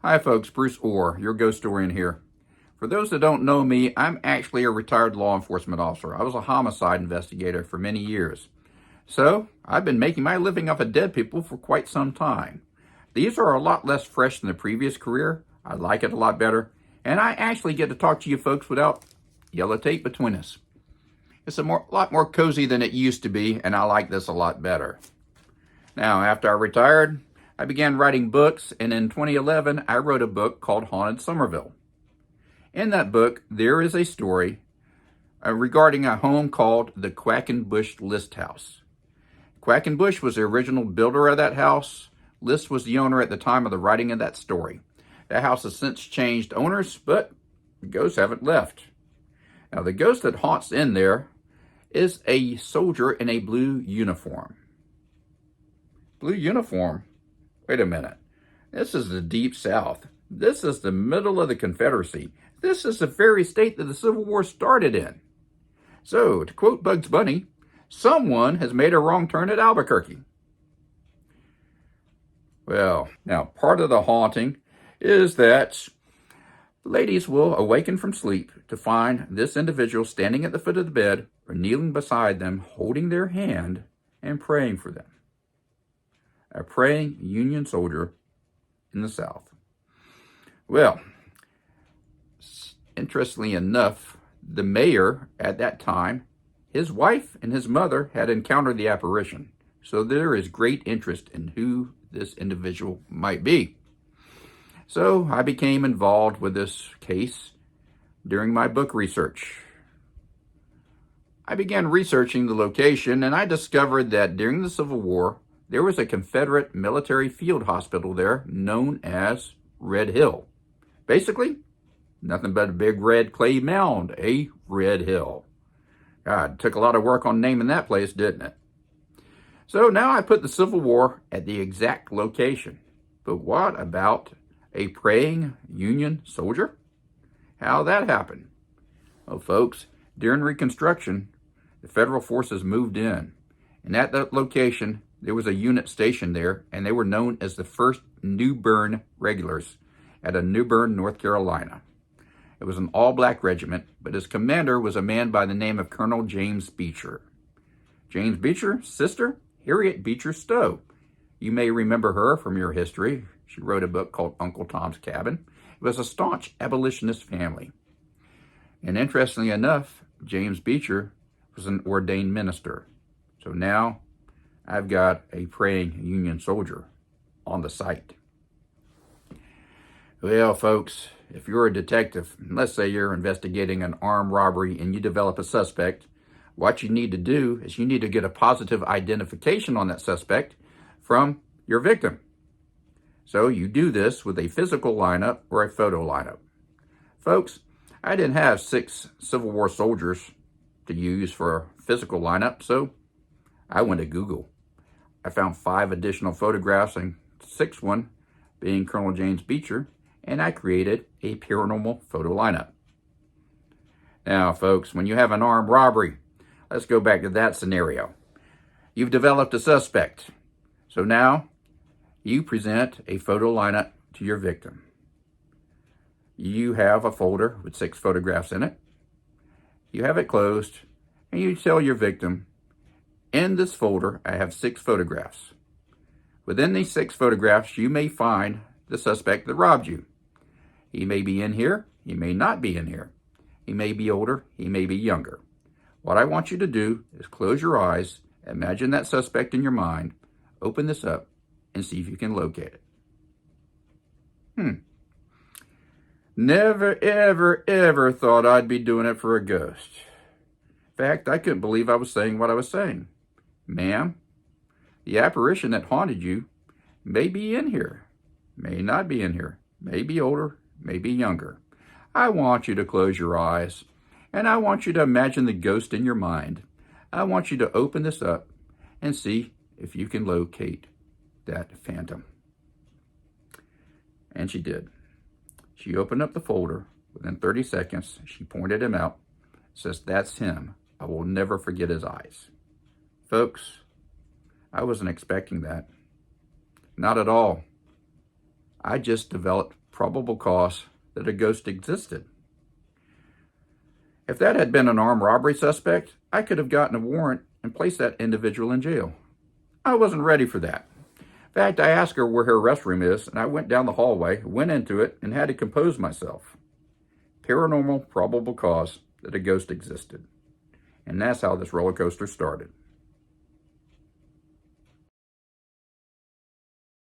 Hi folks, Bruce Orr, your ghost historian here. For those that don't know me, I'm actually a retired law enforcement officer. I was a homicide investigator for many years. So, I've been making my living off of dead people for quite some time. These are a lot less fresh than the previous career. I like it a lot better. And I actually get to talk to you folks without yellow tape between us. It's a lot more cozy than it used to be, and I like this a lot better. Now, after I retired, I began writing books, and in 2011, I wrote a book called Haunted Somerville. In that book, there is a story regarding a home called the Quackenbush List House. Quackenbush was the original builder of that house. List was the owner at the time of the writing of that story. That house has since changed owners, but the ghosts haven't left. Now, the ghost that haunts in there is a soldier in a blue uniform. Blue uniform? Wait a minute. This is the Deep South. This is the middle of the Confederacy. This is the very state that the Civil War started in. So, to quote Bugs Bunny, someone has made a wrong turn at Albuquerque. Well, now part of the haunting is that ladies will awaken from sleep to find this individual standing at the foot of the bed or kneeling beside them, holding their hand and praying for them. A praying Union soldier in the South. Well, interestingly enough, the mayor at that time, his wife and his mother had encountered the apparition. So there is great interest in who this individual might be. So I became involved with this case during my book research. I began researching the location, and I discovered that during the Civil War, there was a Confederate military field hospital there known as Red Hill. Basically, nothing but a big red clay mound, a Red Hill. God, took a lot of work on naming that place, didn't it? So now I put the Civil War at the exact location. But what about a praying Union soldier? How'd that happen? Well, folks, during Reconstruction, the federal forces moved in. And at that location, there was a unit stationed there, and they were known as the 1st New Bern Regulars at New Bern, North Carolina. It was an all-black regiment, but his commander was a man by the name of Colonel James Beecher. James Beecher's sister, Harriet Beecher Stowe. You may remember her from your history. She wrote a book called Uncle Tom's Cabin. It was a staunch abolitionist family. And interestingly enough, James Beecher was an ordained minister. So now I've got a praying Union soldier on the site. Well, folks, if you're a detective, let's say you're investigating an armed robbery and you develop a suspect, what you need to do is you need to get a positive identification on that suspect from your victim. So you do this with a physical lineup or a photo lineup. Folks, I didn't have 6 Civil War soldiers to use for a physical lineup, so I went to Google. I found 5 additional photographs, and 6th one being Colonel James Beecher, and I created a paranormal photo lineup. Now, folks, when you have an armed robbery, let's go back to that scenario. You've developed a suspect. So now you present a photo lineup to your victim. You have a folder with 6 photographs in it. You have it closed, and you tell your victim, in this folder, I have 6 photographs. Within these 6 photographs, you may find the suspect that robbed you. He may be in here. He may not be in here. He may be older. He may be younger. What I want you to do is close your eyes, imagine that suspect in your mind, open this up, and see if you can locate it. Never, ever, ever thought I'd be doing it for a ghost. In fact, I couldn't believe I was saying what I was saying. Ma'am, the apparition that haunted you may be in here, may not be in here, may be older, may be younger. I want you to close your eyes, and I want you to imagine the ghost in your mind. I want you to open this up and see if you can locate that phantom. And she did. She opened up the folder. Within 30 seconds, she pointed him out, says, "That's him. I will never forget his eyes." Folks, I wasn't expecting that. Not at all. I just developed probable cause that a ghost existed. If that had been an armed robbery suspect, I could have gotten a warrant and placed that individual in jail. I wasn't ready for that. In fact, I asked her where her restroom is, and I went down the hallway, went into it, and had to compose myself. Paranormal probable cause that a ghost existed. And that's how this roller coaster started.